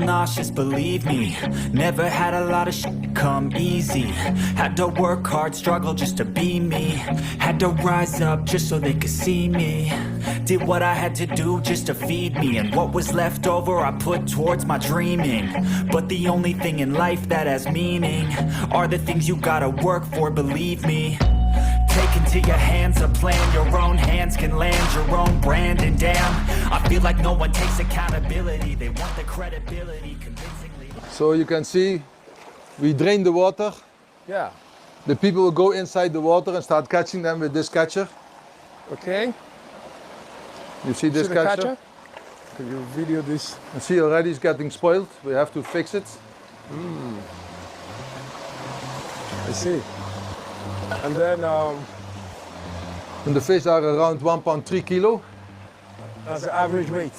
nauseous, believe me. Never had a lot of shit come easy. Had to work hard, struggle just to be me. Had to rise up just so they could see me. Did what I had to do just to feed me. And what was left over I put towards my dreaming. But the only thing in life that has meaning are the things you gotta work for, believe me. Take into your hands a plan. Your own hands can land your own brand. And damn, I feel like no one takes accountability. They want the credibility convincingly. So you can see we drain the water. Yeah. The people will go inside the water and start catching them with this catcher. Okay. You see this catcher? Can you video this? You see already it's getting spoiled. We have to fix it. I see. And then And the fish are around 1.3 kilo. that's the average weight.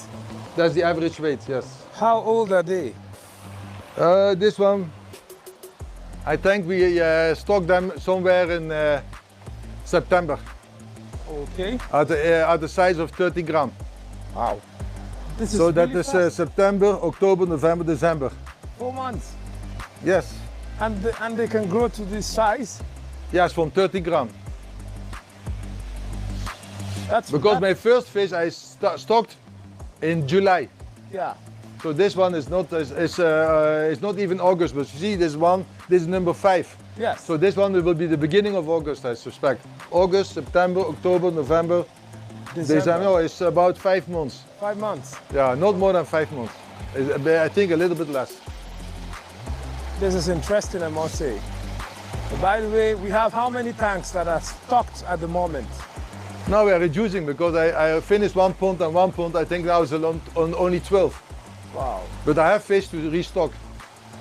That's the average weight, yes. How old are they? This one, I think we stocked them somewhere in September Okay. at the size of 30 gram. Wow. This is So that really is fast. September, October, November, December. 4 months. Yes, And they can grow to this size? yes, from 30 gram. That's Because my first fish I stocked in July. yeah. So this one is not even August, but you see this one, this is number 5. Yes. So this one will be the beginning of August, I suspect. August, September, October, November, December. No, it's about 5 months. 5 months. Yeah, not more than 5 months. I think a little bit less. This is interesting, I must say. By the way, we have how many tanks that are stocked at the moment? Now we are reducing because I finished 1 pond and 1 pond. I think now it's on only 12. Wow. But I have fish to restock.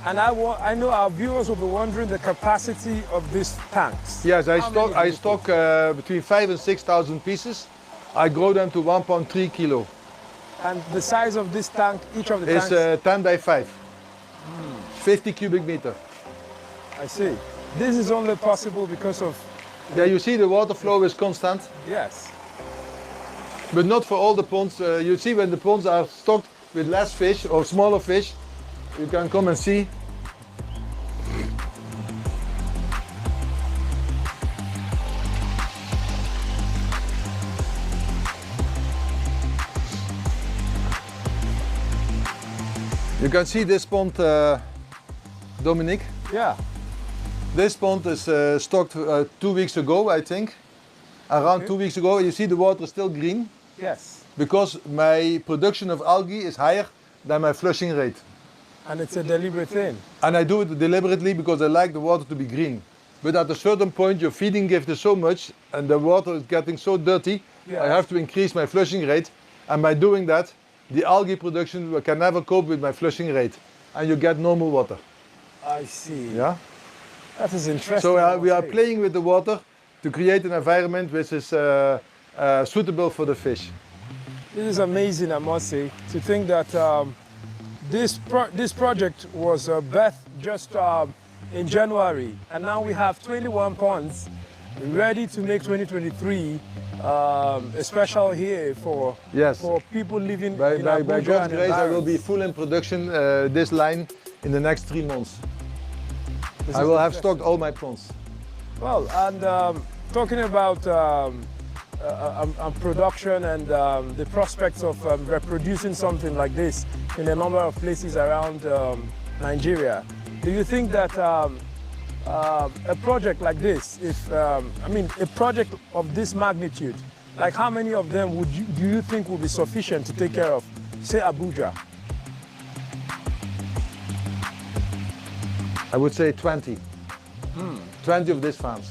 And I know our viewers will be wondering the capacity of these tanks. Yes, How many do you stock between 5,000 and 6,000 pieces. I grow them to 1.3 kilo. And the size of this tank, each of the It's tanks? 10 by 5. 50 cubic meter. I see. This is only possible because of, Yeah, you see the water flow is constant, yes. but not for all the ponds. You see when the ponds are stocked with less fish or smaller fish, you can come and see. You can see this pond, Dominic. Yeah. This pond is stocked 2 weeks ago, I think. Around Okay. 2 weeks ago. You see the water is still green Yes. because my production of algae is higher than my flushing rate. And it's a deliberate thing. And I do it deliberately because I like the water to be green. But at a certain point, your feeding gift is so much and the water is getting so dirty, Yes. I have to increase my flushing rate. And by doing that, the algae production can never cope with my flushing rate. And you get normal water. I see. Yeah? That is interesting. So I we must are say. playing with the water to create an environment which is suitable for the fish. This is amazing, I must say, to think that this project was birthed just in January, and now we have 21 ponds ready to make 2023 a special here for Yes. for people living By in Abuja God's and grace, I will be environs. full in production this line in the next 3 months. This I is will have interesting. stocked all my ponds. Well, and talking about production and the prospects of reproducing something like this in a number of places around Nigeria, do you think that a project like this, a project of this magnitude, like how many of them do you think will be sufficient to take care of, say, Abuja? I would say 20. 20 of these farms.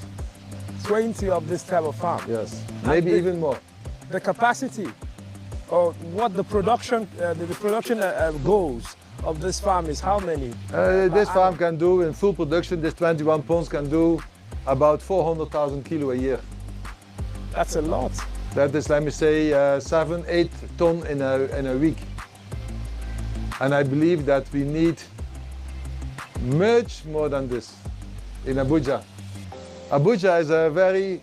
20 of this type of farm. Yes. Maybe the- even more. The capacity or what the production goals of this farm is how many? This farm can do in full production, this 21 ponds can do about 400,000 kilo a year. That's a lot. That is, let me say, 7-8 ton in a week. And I believe that we need much more than this in Abuja. Abuja is a very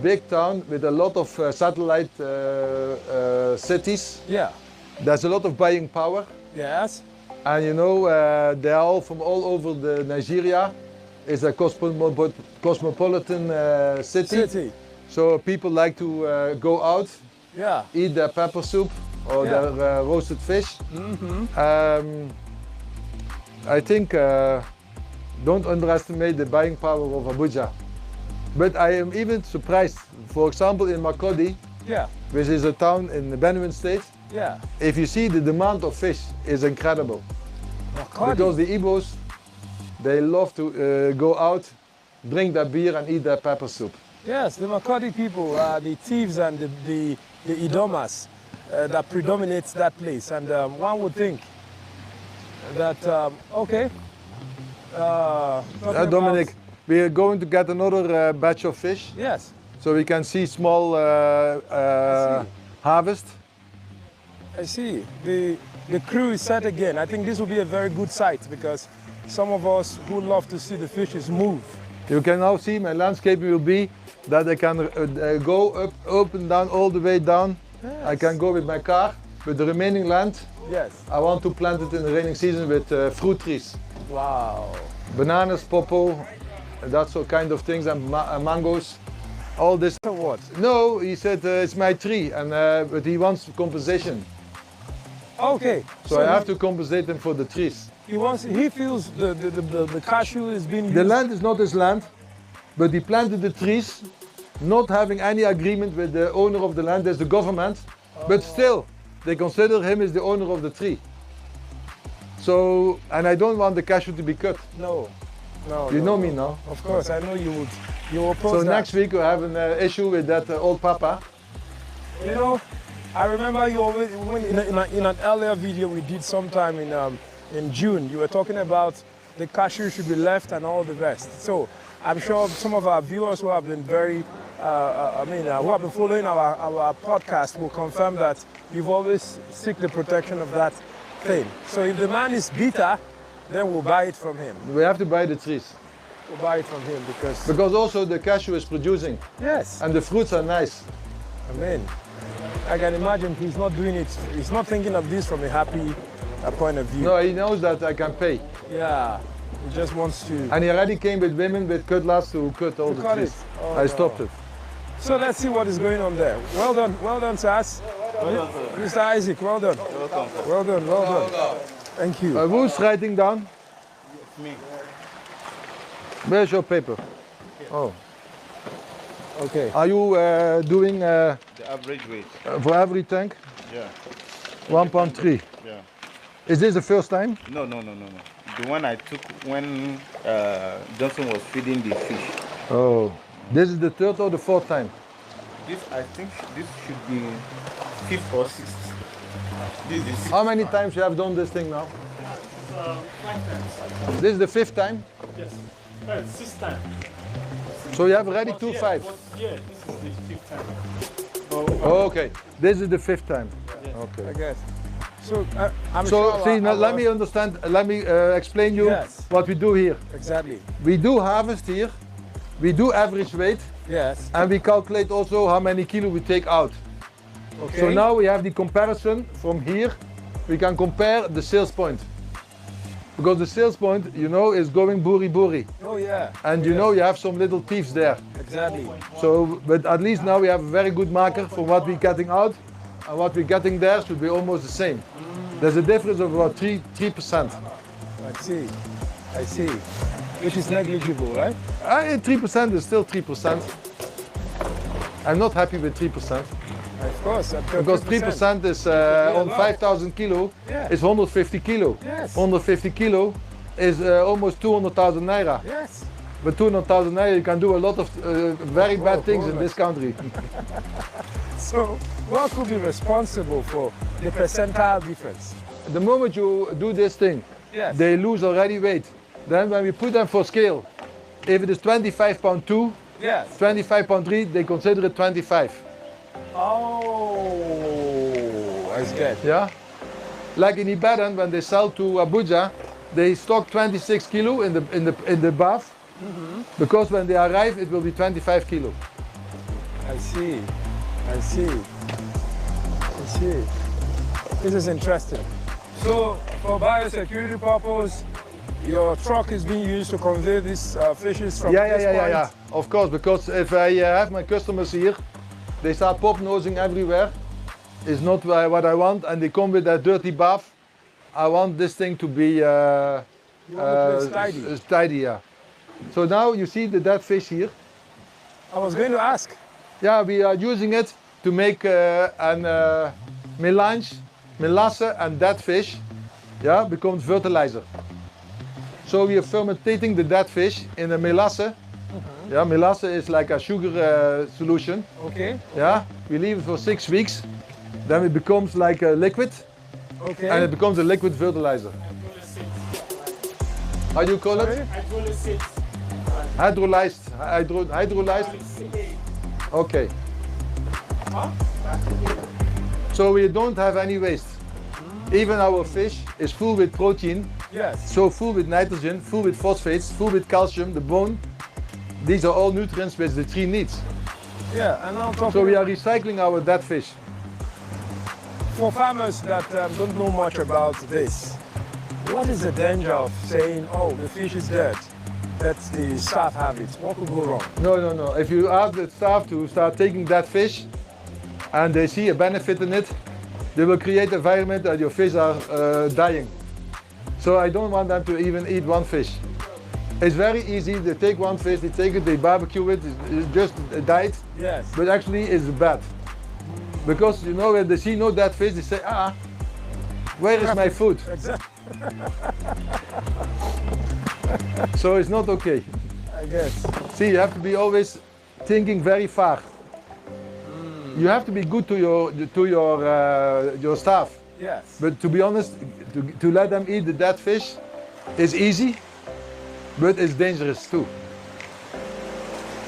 big town with a lot of satellite cities. Yeah. There's a lot of buying power. Yes. And you know, they are all from all over Nigeria. It's a cosmopolitan city. So people like to go out, Yeah. eat their pepper soup or Yeah. their roasted fish. I think don't underestimate the buying power of Abuja. But I am even surprised. For example, in Makurdi, Yeah. which is a town in the Benue State, Yeah. if you see the demand of fish is incredible. Makurdi. Because the Igbos, they love to go out, drink their beer and eat their pepper soup. Yes, the Makurdi people are the thieves and the Idomas that predominates that place. And one would think that, okay. talking Dominic, about- we are going to get another batch of fish, Yes, so we can see small harvest. I see. The crew is set again. I think this will be a very good sight because some of us who love to see the fishes move. You can now see my landscaping will be that I can go up and down, all the way down. I can go with my car, with the remaining land. Yes. I want to plant it in the raining season with fruit trees. Wow. Bananas, popo, that sort kind of things, and mangoes. All this. So what? No, he said it's my tree, and but he wants compensation. Okay. So I have to compensate him for the trees. He feels the cashew is being used. The land is not his land, but he planted the trees, not having any agreement with the owner of the land, that's the government, but still, they consider him as the owner of the tree. So, and I don't want the cashew to be cut. No. No. You no, know no. me now. Of course, I know you would. You will oppose So that. next week we have an issue with that old papa. You know, I remember you always, when in an earlier video we did sometime in June, you were talking about the cashew should be left and all the rest. So I'm sure some of our viewers who have been very, who have been following our podcast will confirm that you've always seek the protection of that thing. So if the man is bitter, then we'll buy it from him. We have to buy the trees. We'll buy it from him because... Because also the cashew is producing. Yes. And the fruits are nice. I mean, I can imagine he's not doing it, he's not thinking of this from a happy point of view. No, he knows that I can pay. Yeah, he just wants to... And he already came with women with cutlass to cut all the cut trees. it. Oh, I no. stopped it. So let's see what is going on there. Well done, Sas. Mr. Isaac, well done. Well done. Thank you. Who's writing down? Me. Where's your paper? Oh. Okay. Are you doing The average weight. for every tank? Yeah. 1.3. Yeah. Is this the first time? No. The one I took when Johnson was feeding the fish. Oh. This is the third or the fourth time? This, I think, this should be fifth or sixth. This is the sixth. How many times you have done this thing now? 5 times. This is the fifth time? Yes. 6 times. So you have already two fives? Yeah, this is the 5th time. Oh, okay. This is the fifth time. I Okay. guess. So I'm So sure see, now our- let me understand, let me explain you Yes. what we do here. Exactly. We do harvest here, we do average weight, Yes. and we calculate also how many kilo we take out. Okay. So now we have the comparison from here. We can compare the sales point. Because the sales point, you know, is going buri. Oh yeah. And you know you have some little thieves there. Exactly. So, but at least now we have a very good marker for what we're getting out. And what we're getting there should be almost the same. There's a difference of about 3%. I see. Which is negligible, right? 3% is still 3%. I'm not happy with 3%. Of course. Because 3% is on 5,000 kilo, Yeah. is 150 kilo. Yes. 150 kilo is almost 200,000 naira. Yes. With 200,000 naira you can do a lot of very bad things in this country. So what could be responsible for the percentile difference? The moment you do this thing, Yes. they lose already weight. Then when we put them for scale, if it is 25.2, Yes. 25.3, they consider it 25. Oh, I get. Yeah? Like in Ibadan, when they sell to Abuja, they stock 26 kilo in the bath, because when they arrive, it will be 25 kilo. I see. This is interesting. So, for biosecurity purpose, your truck is being used to convey these fishes from this point? Yeah. Of course, because if I have my customers here, they start pop nosing everywhere. It's not what I want, and they come with that dirty bath. I want this thing to be You want the place tidy? tidy, yeah. So now you see the dead fish here. I was going to ask. Yeah, we are using it to make an melange, melasse and dead fish, yeah, becomes fertilizer. So we are fermentating the dead fish in a melasse. Yeah, melasse is like a sugar solution. Okay. Yeah, we leave it for 6 weeks, then it becomes like a liquid, Okay. and it becomes a liquid fertilizer. How do you call Sorry? it? Hydrolysis. Hydrolyzed. Okay. So we don't have any waste. Even our fish is full with protein, Yes. so full with nitrogen, full with phosphates, full with calcium, the bone. These are all nutrients which the tree needs. Yeah, and now talking So we are recycling our dead fish. for farmers that don't know much about this. What is the danger of saying, oh, the fish is dead? That's the staff have it. What could go wrong? No. If you ask the staff to start taking that fish and they see a benefit in it, they will create an environment that your fish are dying. So I don't want them to even eat one fish. It's very easy. They take one fish, they take it, they barbecue it, it's just died, Yes. but actually it's bad. Because you know when they see no dead fish, they say, where is my food? Exactly. So it's not okay. I guess. See, you have to be always thinking very far. You have to be good to your staff. Yes. But to be honest, to let them eat the dead fish is easy, but it's dangerous too.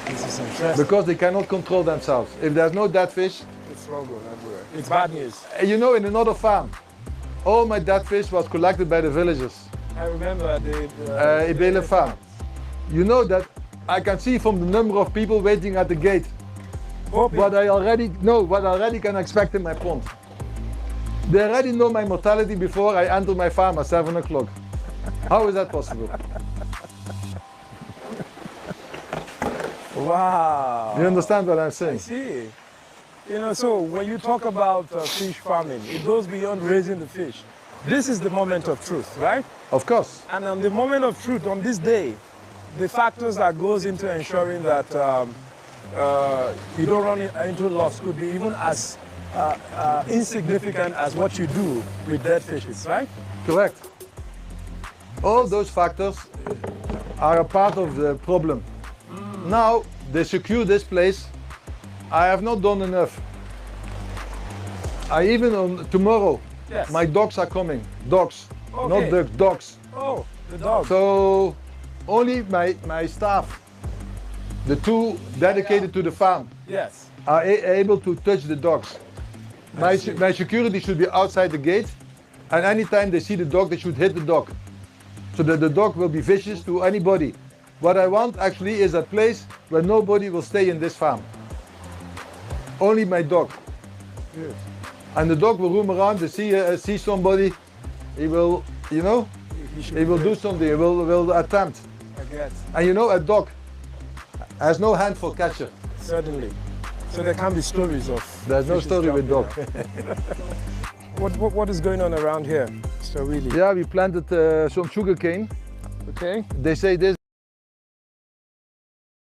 This is interesting. Because they cannot control themselves. If there's no dead fish, It's wrong everywhere. It's bad news. you know, in another farm, all my dead fish was collected by the villagers. I remember the Ibele farm. You know that I can see from the number of people waiting at the gate what I already know, what I already can expect in my pond. They already know my mortality before I enter my farm at 7 o'clock. How is that possible? Wow. You understand what I'm I saying? see. You know, so when you talk about fish farming, it goes beyond raising the fish. This is the moment of truth, right? Of course. And on the moment of truth, on this day, the factors that goes into ensuring that you don't run into loss could be even as insignificant as what you do with dead fishes, right? Correct. All those factors are a part of the problem. Now they secure this place. I have not done enough. I even on tomorrow, Yes. my dogs are coming. Dogs, Okay. not ducks, dogs. Oh, the dog. So only my staff, the two dedicated to the farm, Yes. are able to touch the dogs. My security should be outside the gate, and anytime they see the dog, they should hit the dog, so that the dog will be vicious to anybody. What I want actually is a place where nobody will stay in this farm. Only my dog. Good. And the dog will roam around, they see somebody, he will, you know, should he will be do something, he will attempt. I guess. And you know, a dog has no hand for catcher. Certainly. So there can be stories of. There's no fishes story with dog. What is going on around here, Mr. Willie? Yeah, we planted some sugarcane. Okay. They say this